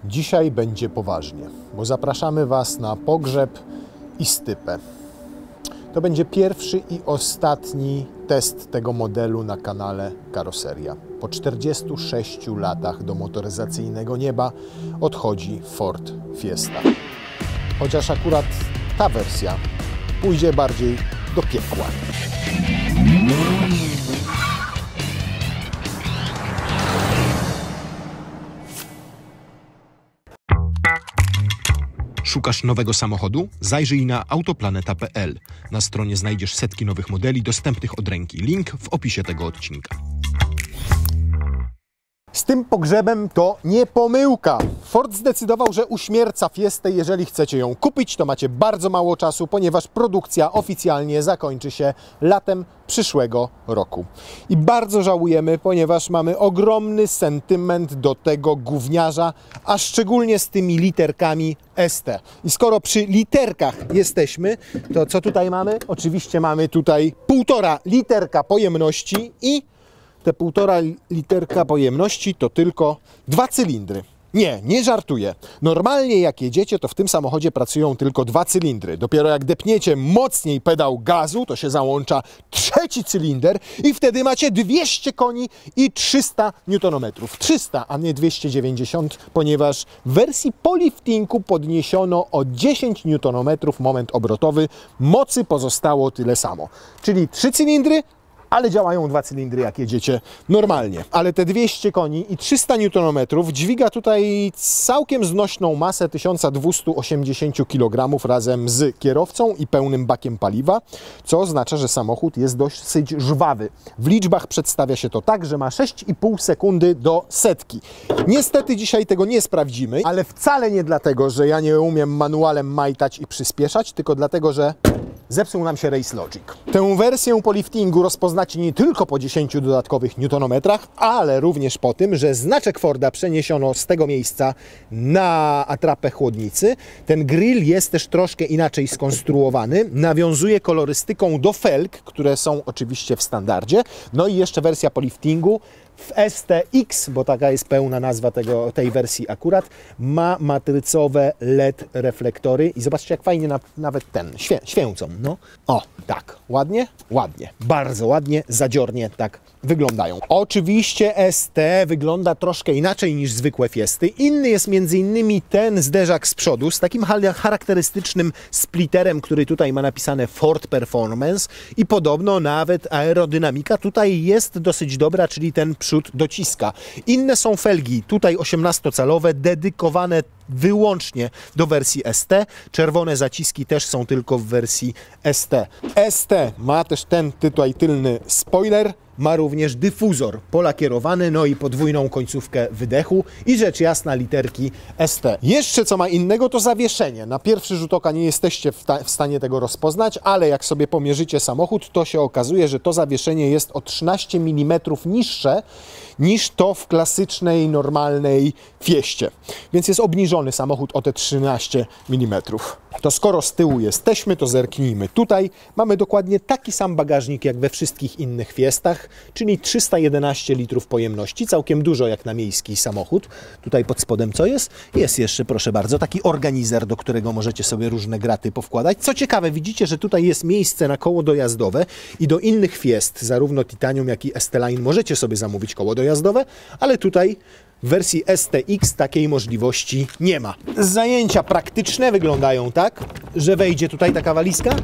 Dzisiaj będzie poważnie, bo zapraszamy Was na pogrzeb i stypę. To będzie pierwszy i ostatni test tego modelu na kanale Karoseria. Po 46 latach do motoryzacyjnego nieba odchodzi Ford Fiesta. Chociaż akurat ta wersja pójdzie bardziej do piekła. Szukasz nowego samochodu? Zajrzyj na autoplaneta.pl. Na stronie znajdziesz setki nowych modeli dostępnych od ręki. Link w opisie tego odcinka. Z tym pogrzebem to nie pomyłka. Ford zdecydował, że uśmierca Fiestę. Jeżeli chcecie ją kupić, to macie bardzo mało czasu, ponieważ produkcja oficjalnie zakończy się latem przyszłego roku. I bardzo żałujemy, ponieważ mamy ogromny sentyment do tego gówniarza, a szczególnie z tymi literkami ST. I skoro przy literkach jesteśmy, to co tutaj mamy? Oczywiście mamy tutaj 1,5 literka pojemności i te 1,5 literka pojemności to tylko 2 cylindry. Nie żartuję. Normalnie jak jedziecie, to w tym samochodzie pracują tylko 2 cylindry. Dopiero jak depniecie mocniej pedał gazu, to się załącza 3. cylinder i wtedy macie 200 koni i 300 Nm. 300, a nie 290, ponieważ w wersji po liftingu podniesiono o 10 Nm moment obrotowy. Mocy pozostało tyle samo. Czyli 3 cylindry, ale działają 2 cylindry, jak jedziecie normalnie. Ale te 200 koni i 300 Nm dźwiga tutaj całkiem znośną masę 1280 kg razem z kierowcą i pełnym bakiem paliwa, co oznacza, że samochód jest dosyć żwawy. W liczbach przedstawia się to tak, że ma 6,5 sekundy do setki. Niestety dzisiaj tego nie sprawdzimy, ale wcale nie dlatego, że ja nie umiem manualem majtać i przyspieszać, tylko dlatego, że zepsuł nam się Race Logic. Tę wersję po liftingu rozpoznacie nie tylko po 10 dodatkowych newtonometrach, ale również po tym, że znaczek Forda przeniesiono z tego miejsca na atrapę chłodnicy. Ten grill jest też troszkę inaczej skonstruowany. Nawiązuje kolorystyką do felg, które są oczywiście w standardzie. No i jeszcze wersja po liftingu w STX, bo taka jest pełna nazwa tej wersji akurat, ma matrycowe LED reflektory i zobaczcie, jak fajnie nawet święcą. No. O, tak, ładnie? Ładnie, bardzo ładnie, zadziornie tak wyglądają. Oczywiście ST wygląda troszkę inaczej niż zwykłe Fiesty. Inny jest m.in. ten zderzak z przodu z takim charakterystycznym splitterem, który tutaj ma napisane Ford Performance i podobno nawet aerodynamika tutaj jest dosyć dobra, czyli ten przód dociska. Inne są felgi, tutaj 18-calowe, dedykowane wyłącznie do wersji ST. Czerwone zaciski też są tylko w wersji ST. ST ma też ten tutaj tylny spoiler, ma również dyfuzor polakierowany, no i podwójną końcówkę wydechu i rzecz jasna literki ST. Jeszcze co ma innego, to zawieszenie. Na pierwszy rzut oka nie jesteście w stanie tego rozpoznać, ale jak sobie pomierzycie samochód, to się okazuje, że to zawieszenie jest o 13 mm niższe niż to w klasycznej, normalnej Fieście. Więc jest obniżony samochód o te 13 mm. To skoro z tyłu jesteśmy, to zerknijmy. Tutaj mamy dokładnie taki sam bagażnik jak we wszystkich innych Fiestach, czyli 311 litrów pojemności, całkiem dużo jak na miejski samochód. Tutaj pod spodem co jest? Jest jeszcze, proszę bardzo, taki organizer, do którego możecie sobie różne graty powkładać. Co ciekawe, widzicie, że tutaj jest miejsce na koło dojazdowe i do innych Fiest, zarówno Titanium, jak i ST-Line możecie sobie zamówić koło dojazdowe, ale tutaj w wersji STX takiej możliwości nie ma. Zajęcia praktyczne wyglądają tak, że wejdzie tutaj taka walizka.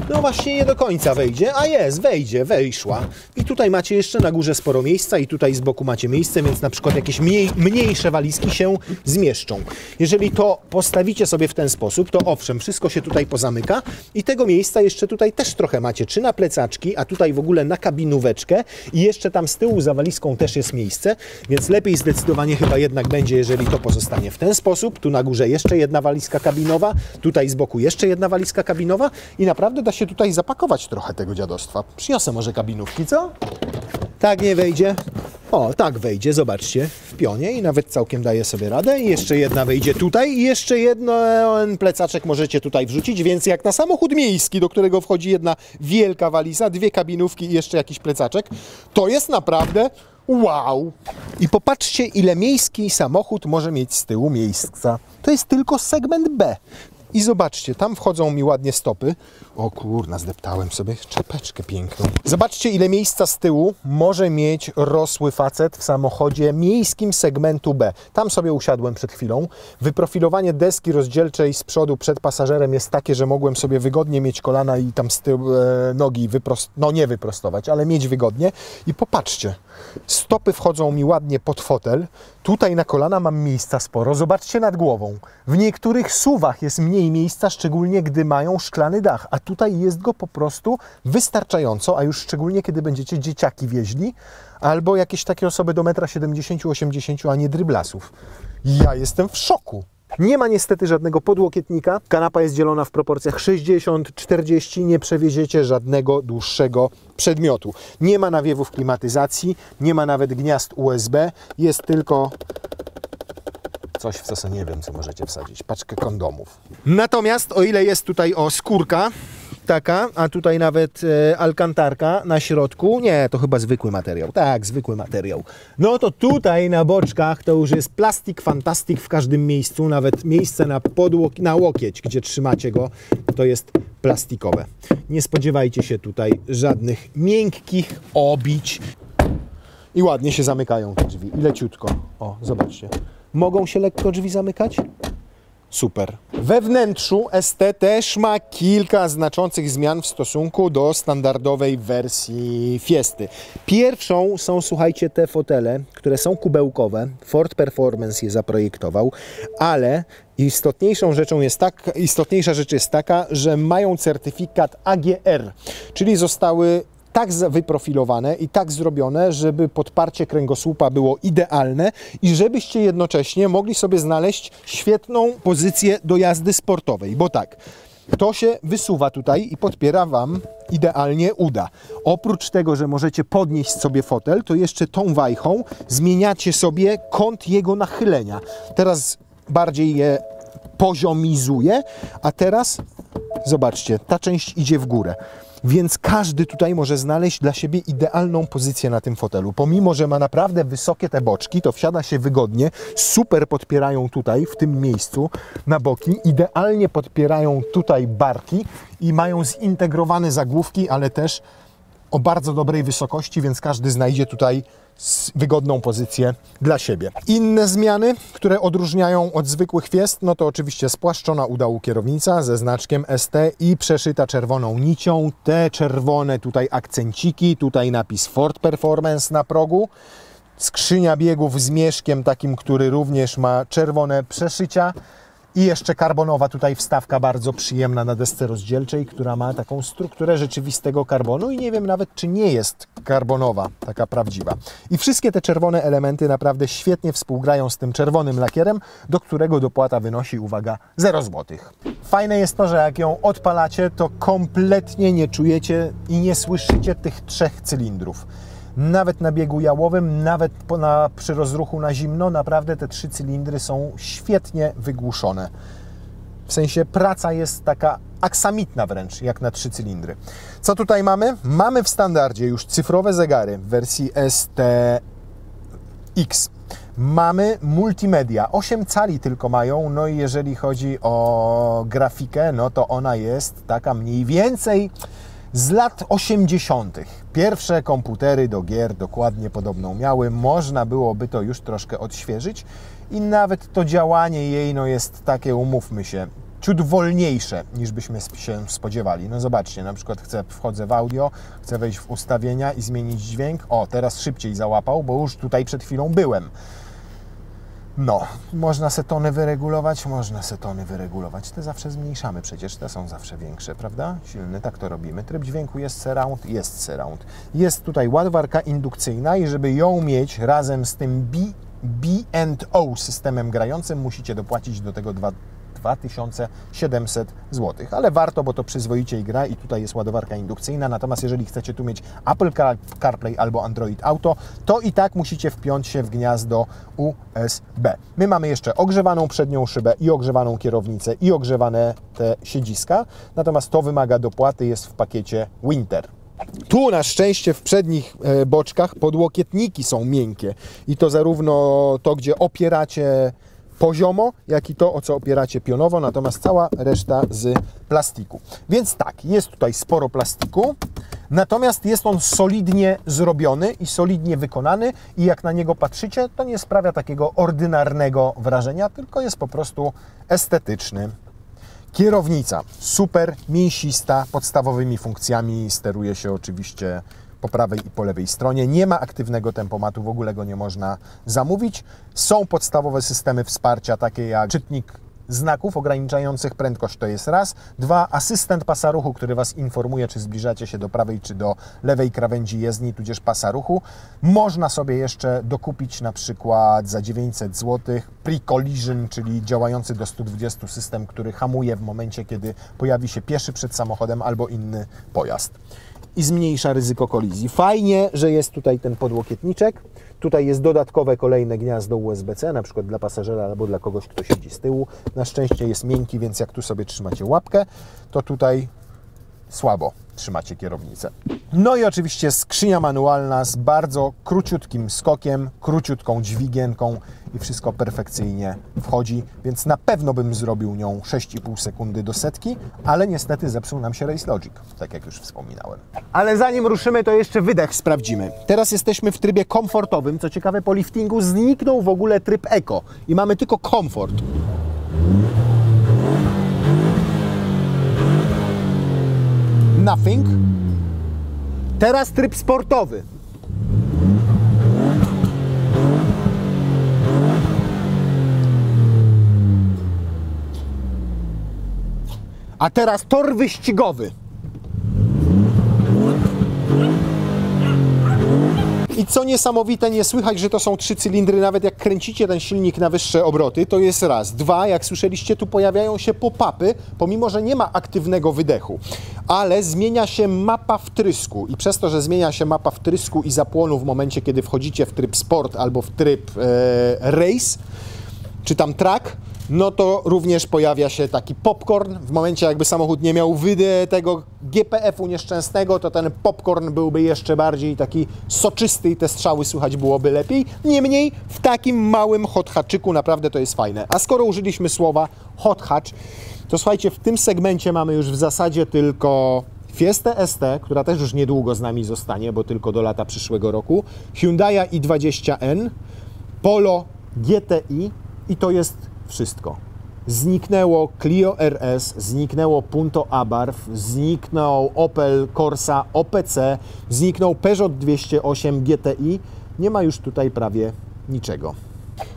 No właśnie nie do końca wejdzie, a jest, weszła. I tutaj macie jeszcze na górze sporo miejsca i tutaj z boku macie miejsce, więc na przykład jakieś mniejsze walizki się zmieszczą. Jeżeli to postawicie sobie w ten sposób, to owszem, wszystko się tutaj pozamyka i tego miejsca jeszcze tutaj też trochę macie, czy na plecaczki, a tutaj w ogóle na kabinóweczkę i jeszcze tam z tyłu za walizką też jest miejsce, więc lepiej zdecydowanie chyba jednak będzie, jeżeli to pozostanie w ten sposób. Tu na górze jeszcze jedna walizka kabinowa, tutaj z boku jeszcze jedna walizka kabinowa i naprawdę da się tutaj zapakować trochę tego dziadostwa. Przyniosę może kabinówki, co? Tak nie wejdzie? O, tak wejdzie, zobaczcie, w pionie i nawet całkiem daje sobie radę. I jeszcze jedna wejdzie tutaj i jeszcze jeden plecaczek możecie tutaj wrzucić, więc jak na samochód miejski, do którego wchodzi jedna wielka waliza, 2 kabinówki i jeszcze jakiś plecaczek, to jest naprawdę Wow! I popatrzcie, ile miejski samochód może mieć z tyłu miejsca. To jest tylko segment B. I zobaczcie, tam wchodzą mi ładnie stopy. O kurna, zdeptałem sobie czepeczkę piękną. Zobaczcie, ile miejsca z tyłu może mieć rosły facet w samochodzie miejskim segmentu B. Tam sobie usiadłem przed chwilą. Wyprofilowanie deski rozdzielczej z przodu przed pasażerem jest takie, że mogłem sobie wygodnie mieć kolana i tam z tyłu nogi nie wyprostować, ale mieć wygodnie. I popatrzcie, stopy wchodzą mi ładnie pod fotel. Tutaj na kolana mam miejsca sporo. Zobaczcie nad głową. W niektórych SUV-ach jest mniej miejsca, szczególnie gdy mają szklany dach, a tutaj jest go po prostu wystarczająco, a już szczególnie kiedy będziecie dzieciaki wieźli, albo jakieś takie osoby do 1,70 m, 80 m, a nie dryblasów. Ja jestem w szoku. Nie ma niestety żadnego podłokietnika. Kanapa jest dzielona w proporcjach 60-40. Nie przewieziecie żadnego dłuższego przedmiotu. Nie ma nawiewów klimatyzacji, nie ma nawet gniazd USB. Jest tylko coś, w co nie wiem, co możecie wsadzić. Paczkę kondomów. Natomiast o ile jest tutaj skórka taka, a tutaj nawet alkantarka na środku, nie, to chyba zwykły materiał. Tak, zwykły materiał. No to tutaj na boczkach to już jest plastik fantastik w każdym miejscu, nawet miejsce na łokieć, gdzie trzymacie go, to jest plastikowe. Nie spodziewajcie się tutaj żadnych miękkich obić. I ładnie się zamykają te drzwi. I leciutko. O, zobaczcie. Mogą się lekko drzwi zamykać? Super. We wnętrzu ST też ma kilka znaczących zmian w stosunku do standardowej wersji Fiesty. Pierwszą są, słuchajcie, te fotele, które są kubełkowe. Ford Performance je zaprojektował, ale istotniejsza rzecz jest taka, że mają certyfikat AGR, czyli zostały tak wyprofilowane i tak zrobione, żeby podparcie kręgosłupa było idealne i żebyście jednocześnie mogli sobie znaleźć świetną pozycję do jazdy sportowej, bo tak, to się wysuwa tutaj i podpiera Wam idealnie uda. Oprócz tego, że możecie podnieść sobie fotel, to jeszcze tą wajchą zmieniacie sobie kąt jego nachylenia. Teraz bardziej je poziomizuje, a teraz zobaczcie, ta część idzie w górę. Więc każdy tutaj może znaleźć dla siebie idealną pozycję na tym fotelu. Pomimo, że ma naprawdę wysokie te boczki, to wsiada się wygodnie, super podpierają tutaj, w tym miejscu, na boki, idealnie podpierają tutaj barki i mają zintegrowane zagłówki, ale też o bardzo dobrej wysokości, więc każdy znajdzie tutaj wygodną pozycję dla siebie. Inne zmiany, które odróżniają od zwykłych Fiest, no to oczywiście spłaszczona u dołu kierownica ze znaczkiem ST i przeszyta czerwoną nicią. Te czerwone tutaj akcenciki, tutaj napis Ford Performance na progu. Skrzynia biegów z mieszkiem takim, który również ma czerwone przeszycia. I jeszcze karbonowa tutaj wstawka bardzo przyjemna na desce rozdzielczej, która ma taką strukturę rzeczywistego karbonu i nie wiem nawet, czy nie jest karbonowa, taka prawdziwa. I wszystkie te czerwone elementy naprawdę świetnie współgrają z tym czerwonym lakierem, do którego dopłata wynosi, uwaga, 0 zł. Fajne jest to, że jak ją odpalacie, to kompletnie nie czujecie i nie słyszycie tych 3 cylindrów. Nawet na biegu jałowym, nawet przy rozruchu na zimno, naprawdę te 3 cylindry są świetnie wygłuszone. W sensie praca jest taka aksamitna wręcz, jak na 3 cylindry. Co tutaj mamy? Mamy w standardzie już cyfrowe zegary w wersji STX. Mamy multimedia, 8 cali tylko mają, no i jeżeli chodzi o grafikę, no to ona jest taka mniej więcej z lat 80. Pierwsze komputery do gier dokładnie podobną miały. Można byłoby to już troszkę odświeżyć i nawet to działanie jej no jest takie, umówmy się, ciut wolniejsze niż byśmy się spodziewali. No zobaczcie, na przykład wchodzę w audio, chcę wejść w ustawienia i zmienić dźwięk. O, teraz szybciej załapał, bo już tutaj przed chwilą byłem. No, można se tony wyregulować, Te zawsze zmniejszamy przecież, te są zawsze większe, prawda? Silny, tak to robimy. Tryb dźwięku jest surround, jest surround. Jest tutaj ładowarka indukcyjna i żeby ją mieć razem z tym B&O systemem grającym, musicie dopłacić do tego 2700 zł. Ale warto, bo to przyzwoicie gra i tutaj jest ładowarka indukcyjna. Natomiast jeżeli chcecie tu mieć Apple CarPlay albo Android Auto, to i tak musicie wpiąć się w gniazdo USB. My mamy jeszcze ogrzewaną przednią szybę i ogrzewaną kierownicę i ogrzewane te siedziska. Natomiast to wymaga dopłaty, jest w pakiecie Winter. Tu na szczęście w przednich boczkach podłokietniki są miękkie i to zarówno to, gdzie opieracie poziomo, jak i to, o co opieracie pionowo, natomiast cała reszta z plastiku. Więc tak, jest tutaj sporo plastiku, natomiast jest on solidnie zrobiony i solidnie wykonany i jak na niego patrzycie, to nie sprawia takiego ordynarnego wrażenia, tylko jest po prostu estetyczny. Kierownica super mięsista, podstawowymi funkcjami, steruje się oczywiście po prawej i po lewej stronie. Nie ma aktywnego tempomatu, w ogóle go nie można zamówić. Są podstawowe systemy wsparcia, takie jak czytnik znaków ograniczających prędkość, to jest raz. Dwa, asystent pasa ruchu, który Was informuje, czy zbliżacie się do prawej, czy do lewej krawędzi jezdni, tudzież pasa ruchu. Można sobie jeszcze dokupić na przykład za 900 zł pre-collision, czyli działający do 120 system, który hamuje w momencie, kiedy pojawi się pieszy przed samochodem albo inny pojazd i zmniejsza ryzyko kolizji. Fajnie, że jest tutaj ten podłokietniczek. Tutaj jest dodatkowe kolejne gniazdo USB-C, na przykład dla pasażera albo dla kogoś, kto siedzi z tyłu. Na szczęście jest miękki, więc jak tu sobie trzymacie łapkę, to tutaj słabo trzymacie kierownicę. No i oczywiście skrzynia manualna z bardzo króciutkim skokiem, króciutką dźwigienką i wszystko perfekcyjnie wchodzi, więc na pewno bym zrobił nią 6,5 sekundy do setki, ale niestety zepsuł nam się Race Logic, tak jak już wspominałem. Ale zanim ruszymy, to jeszcze wydech sprawdzimy. Teraz jesteśmy w trybie komfortowym. Co ciekawe, po liftingu zniknął w ogóle tryb Eco i mamy tylko komfort. Nothing. Teraz tryb sportowy. A teraz tor wyścigowy. I co niesamowite, nie słychać, że to są 3 cylindry, nawet jak kręcicie ten silnik na wyższe obroty, to jest raz. Dwa, jak słyszeliście, tu pojawiają się pop-upy, pomimo że nie ma aktywnego wydechu. Ale zmienia się mapa wtrysku i przez to, że zmienia się mapa wtrysku i zapłonu w momencie, kiedy wchodzicie w tryb sport albo w tryb race, czy tam track, no to również pojawia się taki popcorn. W momencie, jakby samochód nie miał tego GPF-u nieszczęsnego, to ten popcorn byłby jeszcze bardziej taki soczysty i te strzały słychać byłoby lepiej. Niemniej w takim małym hot hatchiku naprawdę to jest fajne. A skoro użyliśmy słowa hot hatch, to słuchajcie, w tym segmencie mamy już w zasadzie tylko Fiestę ST, która też już niedługo z nami zostanie, bo tylko do lata przyszłego roku, Hyundai i20N, Polo GTI i to jest wszystko. Zniknęło Clio RS, zniknęło Punto Abarth, zniknął Opel Corsa OPC, zniknął Peugeot 208 GTI. Nie ma już tutaj prawie niczego.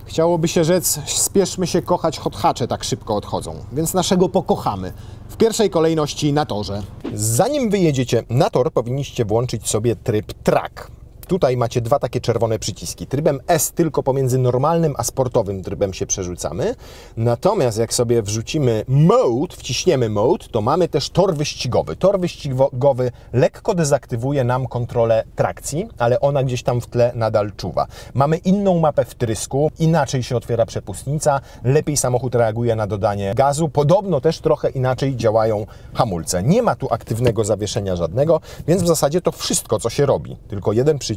Chciałoby się rzec, spieszmy się kochać, hot hatche tak szybko odchodzą, więc naszego pokochamy. W pierwszej kolejności na torze. Zanim wyjedziecie na tor, powinniście włączyć sobie tryb track. Tutaj macie dwa takie czerwone przyciski. Trybem S tylko pomiędzy normalnym a sportowym trybem się przerzucamy. Natomiast jak sobie wrzucimy mode, wciśniemy mode, to mamy też tor wyścigowy. Tor wyścigowy lekko dezaktywuje nam kontrolę trakcji, ale ona gdzieś tam w tle nadal czuwa. Mamy inną mapę wtrysku, inaczej się otwiera przepustnica, lepiej samochód reaguje na dodanie gazu. Podobno też trochę inaczej działają hamulce. Nie ma tu aktywnego zawieszenia żadnego, więc w zasadzie to wszystko, co się robi. Tylko jeden przycisk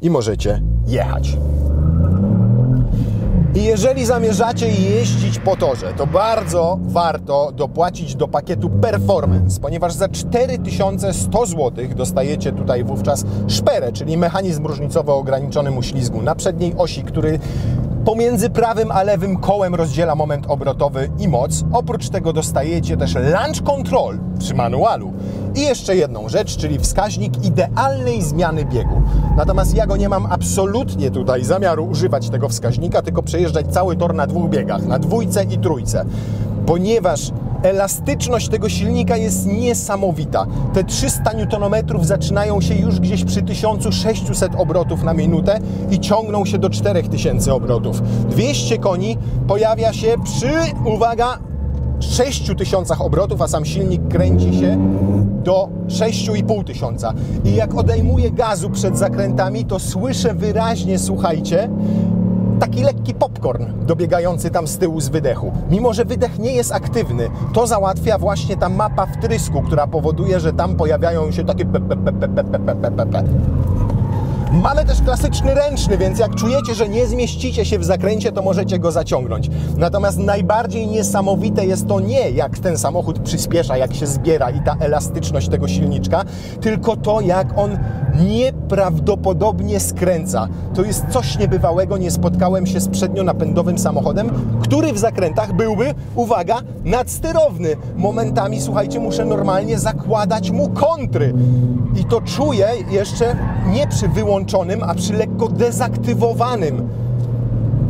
i możecie jechać. I jeżeli zamierzacie jeździć po torze, to bardzo warto dopłacić do pakietu Performance, ponieważ za 4100 zł dostajecie tutaj wówczas szperę, czyli mechanizm różnicowy o ograniczonym uślizgu na przedniej osi, który pomiędzy prawym a lewym kołem rozdziela moment obrotowy i moc. Oprócz tego dostajecie też launch control przy manualu. I jeszcze jedną rzecz, czyli wskaźnik idealnej zmiany biegu. Natomiast ja go nie mam absolutnie tutaj zamiaru używać tego wskaźnika, tylko przejeżdżać cały tor na dwóch biegach, na dwójce i trójce. Ponieważ elastyczność tego silnika jest niesamowita. Te 300 Nm zaczynają się już gdzieś przy 1600 obrotów na minutę i ciągną się do 4000 obrotów. 200 koni pojawia się przy, uwaga, 6000 obrotów, a sam silnik kręci się do 6500. I jak odejmuję gazu przed zakrętami, to słyszę wyraźnie, słuchajcie, taki lekki popcorn dobiegający tam z tyłu z wydechu. Mimo że wydech nie jest aktywny, to załatwia właśnie ta mapa wtrysku, która powoduje, że tam pojawiają się takie pe. Mamy też klasyczny ręczny, więc jak czujecie, że nie zmieścicie się w zakręcie, to możecie go zaciągnąć. Natomiast najbardziej niesamowite jest to nie jak ten samochód przyspiesza, jak się zbiera i ta elastyczność tego silniczka, tylko to, jak on nieprawdopodobnie skręca. To jest coś niebywałego, nie spotkałem się z przednionapędowym samochodem, który w zakrętach byłby, uwaga, nadsterowny. Momentami, słuchajcie, muszę normalnie zakładać mu kontry. I to czuję jeszcze nie przy wyłączonym, a przy lekko dezaktywowanym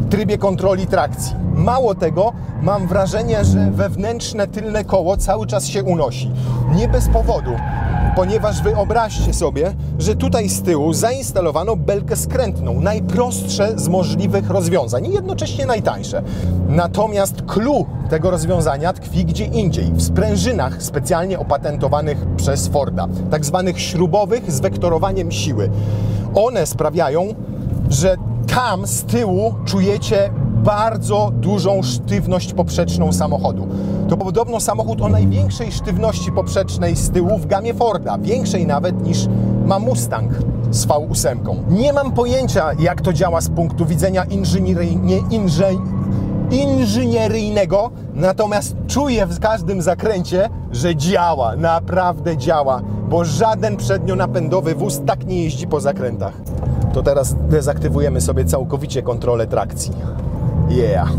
trybie kontroli trakcji. Mało tego, mam wrażenie, że wewnętrzne tylne koło cały czas się unosi. Nie bez powodu, ponieważ wyobraźcie sobie, że tutaj z tyłu zainstalowano belkę skrętną, najprostsze z możliwych rozwiązań i jednocześnie najtańsze. Natomiast clou tego rozwiązania tkwi gdzie indziej, w sprężynach specjalnie opatentowanych przez Forda, tak zwanych śrubowych z wektorowaniem siły. One sprawiają, że tam z tyłu czujecie bardzo dużą sztywność poprzeczną samochodu. To podobno samochód o największej sztywności poprzecznej z tyłu w gamie Forda, większej nawet niż ma Mustang z V8. Nie mam pojęcia, jak to działa z punktu widzenia inżynieryjnego, natomiast czuję w każdym zakręcie, że działa, naprawdę działa, bo żaden przednionapędowy wóz tak nie jeździ po zakrętach. To teraz dezaktywujemy sobie całkowicie kontrolę trakcji. Yeah!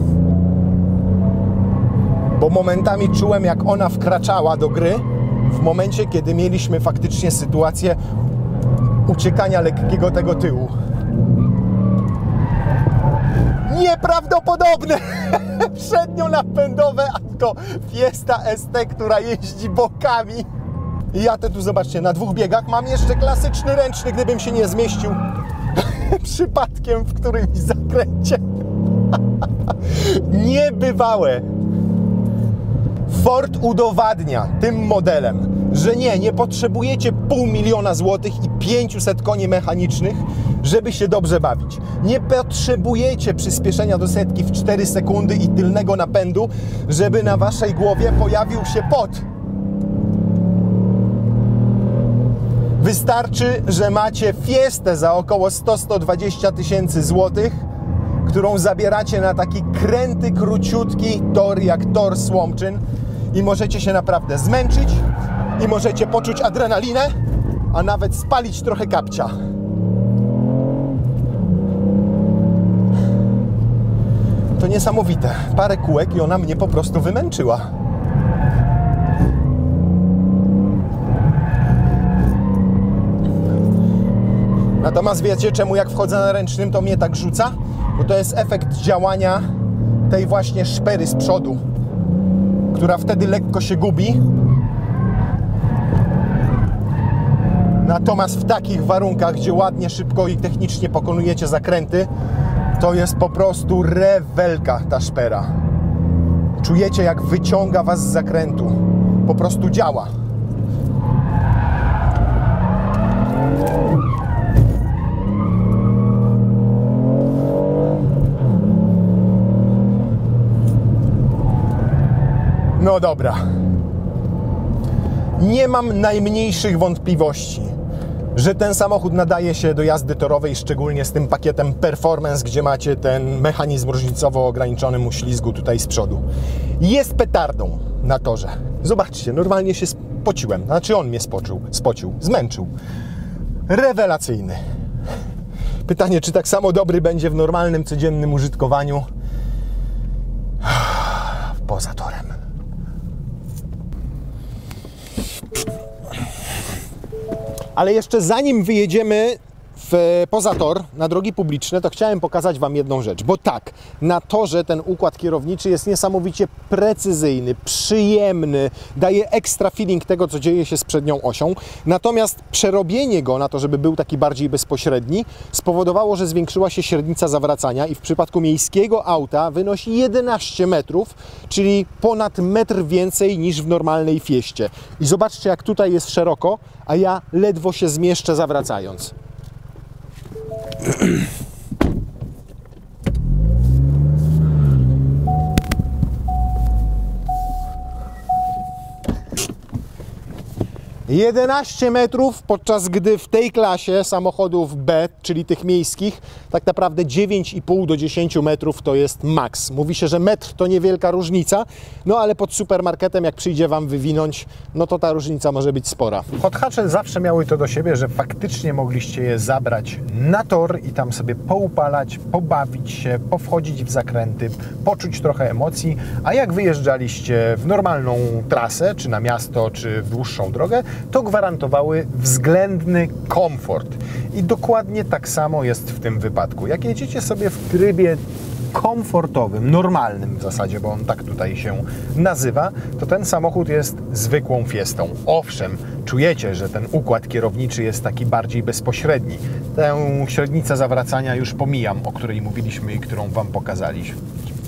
Bo momentami czułem, jak ona wkraczała do gry w momencie, kiedy mieliśmy faktycznie sytuację uciekania lekkiego tego tyłu. Nieprawdopodobne! Przednionapędowe auto Fiesta ST, która jeździ bokami. I ja tu zobaczcie, na 2 biegach mam jeszcze klasyczny ręczny, gdybym się nie zmieścił przypadkiem w którymś zakręcie. Niebywałe. Ford udowadnia tym modelem, że nie potrzebujecie 500 000 złotych i 500 koni mechanicznych, żeby się dobrze bawić. Nie potrzebujecie przyspieszenia do setki w 4 sekundy i tylnego napędu, żeby na waszej głowie pojawił się pot. Wystarczy, że macie Fiestę za około 100-120 tysięcy złotych, którą zabieracie na taki kręty, króciutki tor jak tor Słomczyn i możecie się naprawdę zmęczyć i możecie poczuć adrenalinę, a nawet spalić trochę kapcia. To niesamowite. Parę kółek i ona mnie po prostu wymęczyła. Natomiast wiecie, czemu jak wchodzę na ręcznym, to mnie tak rzuca? Bo to jest efekt działania tej właśnie szpery z przodu, która wtedy lekko się gubi. Natomiast w takich warunkach, gdzie ładnie, szybko i technicznie pokonujecie zakręty, to jest po prostu rewelka ta szpera. Czujecie, jak wyciąga was z zakrętu. Po prostu działa. No dobra. Nie mam najmniejszych wątpliwości, że ten samochód nadaje się do jazdy torowej, szczególnie z tym pakietem Performance, gdzie macie ten mechanizm różnicowo ograniczony mu ślizgu tutaj z przodu. Jest petardą na torze. Zobaczcie, normalnie się spociłem. Znaczy on mnie spocił, zmęczył. Rewelacyjny. Pytanie, czy tak samo dobry będzie w normalnym, codziennym użytkowaniu poza torem. Ale jeszcze zanim wyjedziemy poza tor, na drogi publiczne, to chciałem pokazać wam jedną rzecz, bo tak, na torze ten układ kierowniczy jest niesamowicie precyzyjny, przyjemny, daje ekstra feeling tego, co dzieje się z przednią osią, natomiast przerobienie go na to, żeby był taki bardziej bezpośredni, spowodowało, że zwiększyła się średnica zawracania i w przypadku miejskiego auta wynosi 11 metrów, czyli ponad metr więcej niż w normalnej Fieście. I zobaczcie, jak tutaj jest szeroko, a ja ledwo się zmieszczę zawracając. 11 metrów, podczas gdy w tej klasie samochodów B, czyli tych miejskich, tak naprawdę 9,5 do 10 metrów to jest maks. Mówi się, że metr to niewielka różnica, no ale pod supermarketem, jak przyjdzie Wam wywinąć, no to ta różnica może być spora. Hot hatche zawsze miały to do siebie, że faktycznie mogliście je zabrać na tor i tam sobie poupalać, pobawić się, powchodzić w zakręty, poczuć trochę emocji, a jak wyjeżdżaliście w normalną trasę, czy na miasto, czy w dłuższą drogę, to gwarantowały względny komfort. I dokładnie tak samo jest w tym wypadku. Jak jedziecie sobie w trybie komfortowym, normalnym w zasadzie, bo on tak tutaj się nazywa, to ten samochód jest zwykłą Fiestą. Owszem, czujecie, że ten układ kierowniczy jest taki bardziej bezpośredni. Tę średnicę zawracania już pomijam, o której mówiliśmy i którą Wam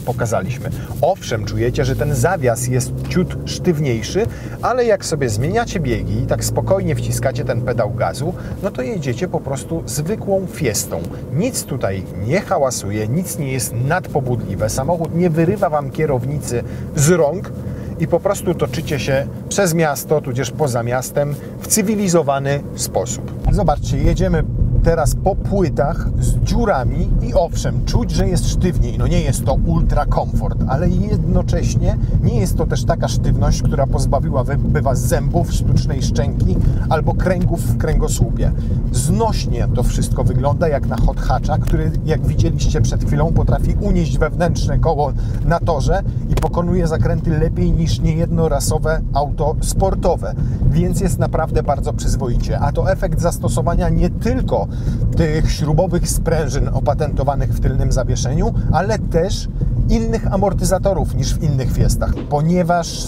pokazaliśmy. Owszem, czujecie, że ten zawias jest ciut sztywniejszy, ale jak sobie zmieniacie biegi i tak spokojnie wciskacie ten pedał gazu, no to jedziecie po prostu zwykłą Fiestą. Nic tutaj nie hałasuje, nic nie jest nadpobudliwe, samochód nie wyrywa Wam kierownicy z rąk i po prostu toczycie się przez miasto, tudzież poza miastem w cywilizowany sposób. Zobaczcie, jedziemy teraz po płytach z dziurami i owszem, czuć, że jest sztywniej. No nie jest to ultra komfort, ale jednocześnie nie jest to też taka sztywność, która pozbawiłaby Was zębów, sztucznej szczęki albo kręgów w kręgosłupie. Znośnie to wszystko wygląda jak na hot hatcha, który, jak widzieliście przed chwilą, potrafi unieść wewnętrzne koło na torze i pokonuje zakręty lepiej niż niejednorasowe auto sportowe, więc jest naprawdę bardzo przyzwoicie. A to efekt zastosowania nie tylko tych śrubowych sprężyn opatentowanych w tylnym zawieszeniu, ale też innych amortyzatorów niż w innych Fiestach, ponieważ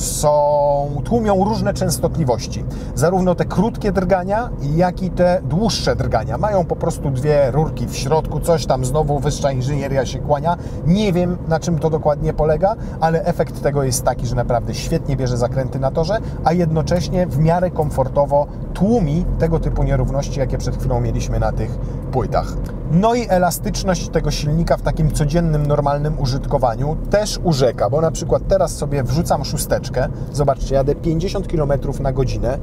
tłumią różne częstotliwości. Zarówno te krótkie drgania, jak i te dłuższe drgania. Mają po prostu dwie rurki w środku, coś tam znowu wyższa inżynieria się kłania. Nie wiem, na czym to dokładnie polega, ale efekt tego jest taki, że naprawdę świetnie bierze zakręty na torze, a jednocześnie w miarę komfortowo tłumi tego typu nierówności, jakie przed chwilą mieliśmy na tych płytach. No i elastyczność tego silnika w takim codziennym, normalnym użytkowaniu też urzeka, bo na przykład teraz sobie wrzucam szósteczkę, zobaczcie, jadę 50 km na godzinę,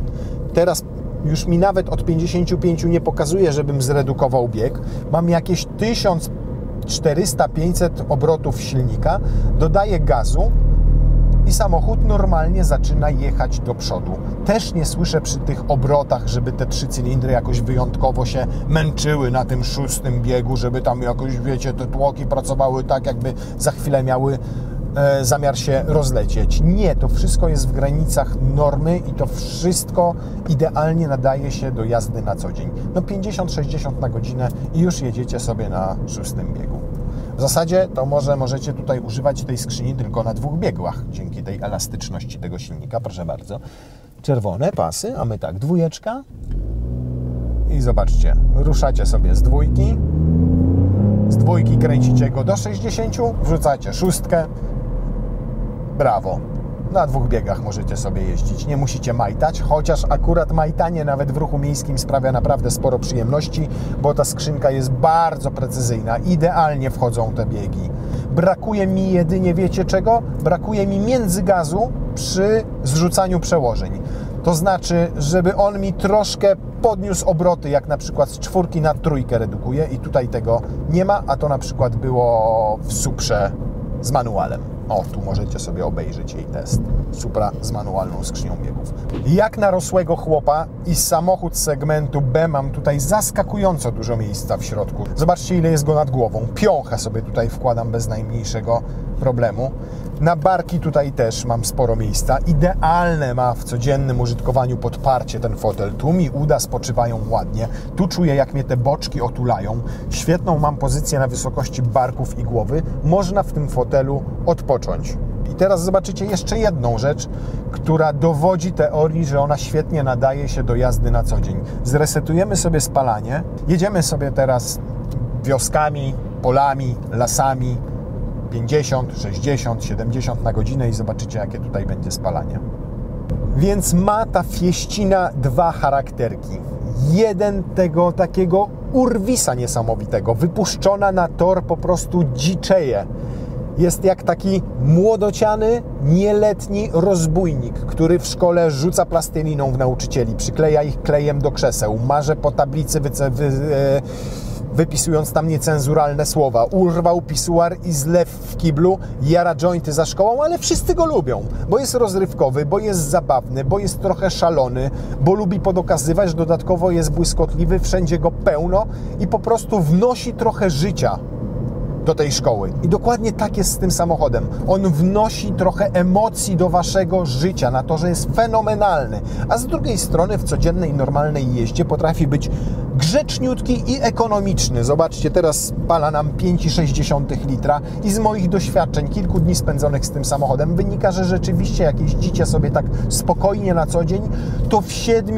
teraz już mi nawet od 55 nie pokazuje, żebym zredukował bieg, mam jakieś 1400-500 obrotów silnika, dodaję gazu i samochód normalnie zaczyna jechać do przodu. Też nie słyszę przy tych obrotach, żeby te 3 cylindry jakoś wyjątkowo się męczyły na tym 6. biegu, żeby tam jakoś, wiecie, te tłoki pracowały tak, jakby za chwilę miały zamiar się rozlecieć. Nie, to wszystko jest w granicach normy i to wszystko idealnie nadaje się do jazdy na co dzień. No 50-60 na godzinę i już jedziecie sobie na 6. biegu. W zasadzie to możecie tutaj używać tej skrzyni tylko na 2 biegach, dzięki tej elastyczności tego silnika. Proszę bardzo. Czerwone pasy, a my tak, 2. I zobaczcie, ruszacie sobie z 2. Z 2 kręcicie go do 60, wrzucacie 6. Brawo. Na 2 biegach możecie sobie jeździć, nie musicie majtać, chociaż akurat majtanie nawet w ruchu miejskim sprawia naprawdę sporo przyjemności, bo ta skrzynka jest bardzo precyzyjna, idealnie wchodzą te biegi. Brakuje mi jedynie, wiecie czego? Brakuje mi międzygazu przy zrzucaniu przełożeń. To znaczy, żeby on mi troszkę podniósł obroty, jak na przykład z 4 na 3 redukuje i tutaj tego nie ma, a to na przykład było w Suprze z manualem. O, tu możecie sobie obejrzeć jej test. Supra z manualną skrzynią biegów. Jak na rosłego chłopa i samochód segmentu B mam tutaj zaskakująco dużo miejsca w środku. Zobaczcie, ile jest go nad głową. Piąchę sobie tutaj wkładam bez najmniejszego problemu. Na barki tutaj też mam sporo miejsca. Idealne ma w codziennym użytkowaniu podparcie ten fotel. Tu mi uda spoczywają ładnie. Tu czuję, jak mnie te boczki otulają. Świetną mam pozycję na wysokości barków i głowy. Można w tym fotelu odpocząć. I teraz zobaczycie jeszcze jedną rzecz, która dowodzi teorii, że ona świetnie nadaje się do jazdy na co dzień. Zresetujemy sobie spalanie. Jedziemy sobie teraz wioskami, polami, lasami. 50, 60, 70 na godzinę i zobaczycie, jakie tutaj będzie spalanie. Więc ma ta Fieścina 2 charakterki. Jeden tego takiego urwisa niesamowitego, wypuszczona na tor po prostu dziczeje. Jest jak taki młodociany, nieletni rozbójnik, który w szkole rzuca plasteliną w nauczycieli, przykleja ich klejem do krzeseł, marze po tablicy wypisując tam niecenzuralne słowa. Urwał pisuar i zlew w kiblu, jara jointy za szkołą, ale wszyscy go lubią, bo jest rozrywkowy, bo jest zabawny, bo jest trochę szalony, bo lubi podokazywać, dodatkowo jest błyskotliwy, wszędzie go pełno i po prostu wnosi trochę życia do tej szkoły. I dokładnie tak jest z tym samochodem. On wnosi trochę emocji do waszego życia, na to, że jest fenomenalny. A z drugiej strony w codziennej, normalnej jeździe potrafi być grzeczniutki i ekonomiczny. Zobaczcie, teraz spala nam 5,6 litra i z moich doświadczeń, kilku dni spędzonych z tym samochodem, wynika, że rzeczywiście jak jeździcie sobie tak spokojnie na co dzień, to w 7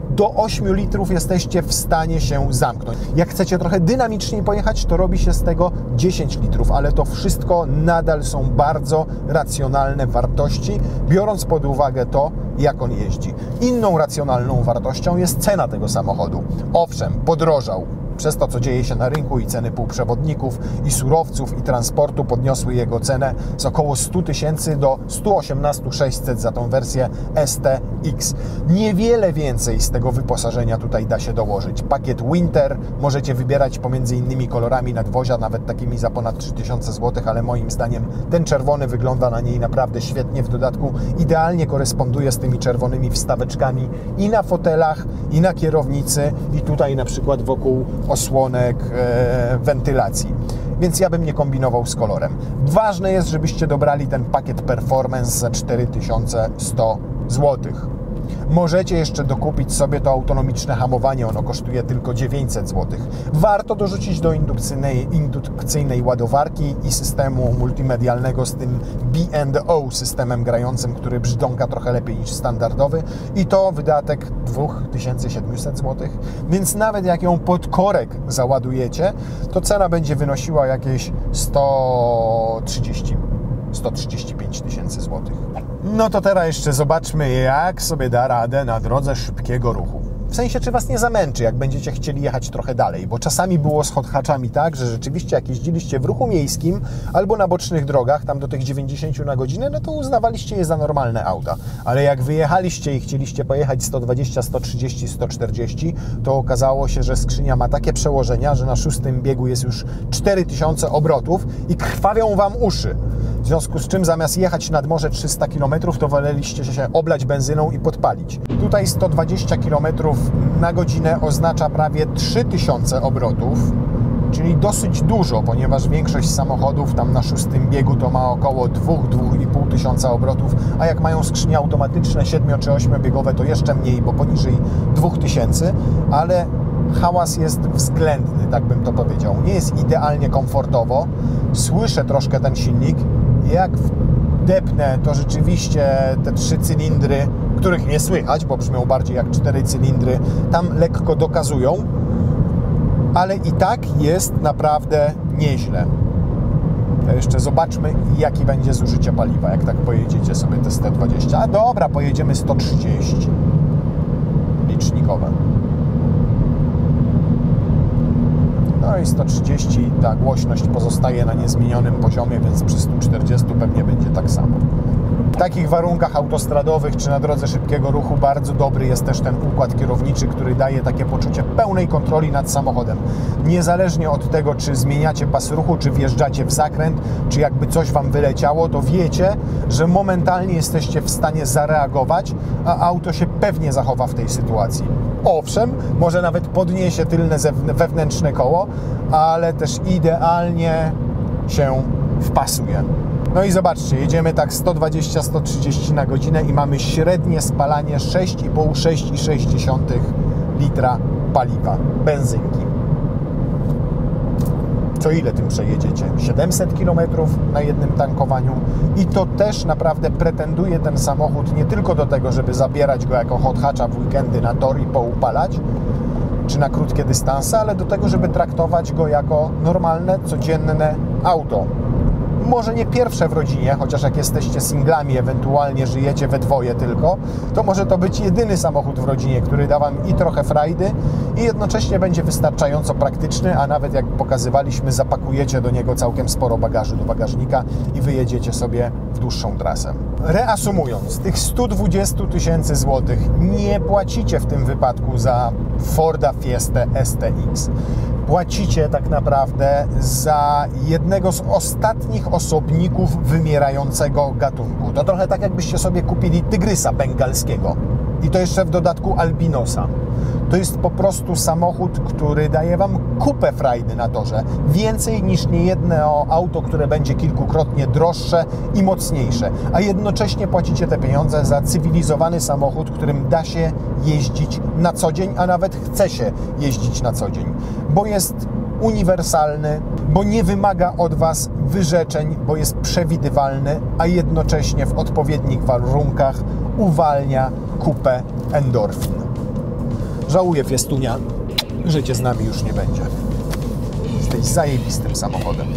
do 8 litrów jesteście w stanie się zamknąć. Jak chcecie trochę dynamiczniej pojechać, to robi się z tego 10 litrów, ale to wszystko nadal są bardzo racjonalne wartości, biorąc pod uwagę to, jak on jeździ. Inną racjonalną wartością jest cena tego samochodu. Owszem, podrożał. Przez to, co dzieje się na rynku i ceny półprzewodników, i surowców, i transportu podniosły jego cenę z około 100 000 do 118 600 za tą wersję STX. Niewiele więcej z tego wyposażenia tutaj da się dołożyć. Pakiet Winter możecie wybierać pomiędzy innymi kolorami nadwozia, nawet takimi za ponad 3000 zł, ale moim zdaniem ten czerwony wygląda na niej naprawdę świetnie. W dodatku idealnie koresponduje z tymi czerwonymi wstaweczkami i na fotelach, i na kierownicy, i tutaj na przykład wokół osłonek wentylacji. Więc ja bym nie kombinował z kolorem. Ważne jest, żebyście dobrali ten pakiet Performance za 4100 zł. Możecie jeszcze dokupić sobie to autonomiczne hamowanie, ono kosztuje tylko 900 zł. Warto dorzucić do indukcyjnej ładowarki i systemu multimedialnego z tym B&O systemem grającym, który brzdąka trochę lepiej niż standardowy i to wydatek 2700 zł. Więc nawet jak ją pod korek załadujecie, to cena będzie wynosiła jakieś 135 tysięcy złotych. No to teraz jeszcze zobaczmy, jak sobie da radę na drodze szybkiego ruchu. W sensie, czy Was nie zamęczy, jak będziecie chcieli jechać trochę dalej, bo czasami było z hot hatchami tak, że rzeczywiście jak jeździliście w ruchu miejskim albo na bocznych drogach, tam do tych 90 na godzinę, no to uznawaliście je za normalne auta. Ale jak wyjechaliście i chcieliście pojechać 120, 130, 140, to okazało się, że skrzynia ma takie przełożenia, że na 6. biegu jest już 4000 obrotów i krwawią Wam uszy. W związku z czym zamiast jechać nad morze 300 km, to woleliście się oblać benzyną i podpalić. Tutaj 120 km na godzinę oznacza prawie 3000 obrotów, czyli dosyć dużo, ponieważ większość samochodów tam na 6. biegu to ma około 2-2,5 tysiąca obrotów, a jak mają skrzynie automatyczne 7 czy 8 biegowe, to jeszcze mniej, bo poniżej 2000, ale hałas jest względny, tak bym to powiedział. Nie jest idealnie komfortowo. Słyszę troszkę ten silnik. Jak wdepnę, to rzeczywiście te 3 cylindry, których nie słychać, bo brzmią bardziej jak 4 cylindry, tam lekko dokazują, ale i tak jest naprawdę nieźle. To jeszcze zobaczmy, jaki będzie zużycie paliwa, jak tak pojedziecie sobie te 120. A dobra, pojedziemy 130 licznikowe. No i 130, ta głośność pozostaje na niezmienionym poziomie, więc przy 140 pewnie będzie tak samo. W takich warunkach autostradowych czy na drodze szybkiego ruchu bardzo dobry jest też ten układ kierowniczy, który daje takie poczucie pełnej kontroli nad samochodem. Niezależnie od tego, czy zmieniacie pas ruchu, czy wjeżdżacie w zakręt, czy jakby coś Wam wyleciało, to wiecie, że momentalnie jesteście w stanie zareagować, a auto się pewnie zachowa w tej sytuacji. Owszem, może nawet podniesie tylne wewnętrzne koło, ale też idealnie się wpasuje. No i zobaczcie, jedziemy tak 120-130 na godzinę i mamy średnie spalanie 6,5-6,6 litra paliwa, benzynki. Co ile tym przejedziecie? 700 km na jednym tankowaniu i to też naprawdę pretenduje ten samochód nie tylko do tego, żeby zabierać go jako hot hatcha w weekendy na tor i poupalać, czy na krótkie dystanse, ale do tego, żeby traktować go jako normalne, codzienne auto. może nie pierwsze w rodzinie, chociaż jak jesteście singlami, ewentualnie żyjecie we dwoje tylko, to może to być jedyny samochód w rodzinie, który da Wam i trochę frajdy i jednocześnie będzie wystarczająco praktyczny, a nawet jak pokazywaliśmy, zapakujecie do niego całkiem sporo bagażu do bagażnika i wyjedziecie sobie w dłuższą trasę. Reasumując, tych 120 000 złotych nie płacicie w tym wypadku za Forda Fiestę STX. Płacicie tak naprawdę za jednego z ostatnich osobników wymierającego gatunku. To trochę tak, jakbyście sobie kupili tygrysa bengalskiego i to jeszcze w dodatku albinosa. To jest po prostu samochód, który daje Wam kupę frajdy na torze. Więcej niż niejedno auto, które będzie kilkukrotnie droższe i mocniejsze. A jednocześnie płacicie te pieniądze za cywilizowany samochód, którym da się jeździć na co dzień, a nawet chce się jeździć na co dzień. Bo jest uniwersalny, bo nie wymaga od Was wyrzeczeń, bo jest przewidywalny, a jednocześnie w odpowiednich warunkach uwalnia kupę endorfin. Żałuję, Fiestunia, że Cię z nami już nie będzie. Jesteś zajebistym samochodem.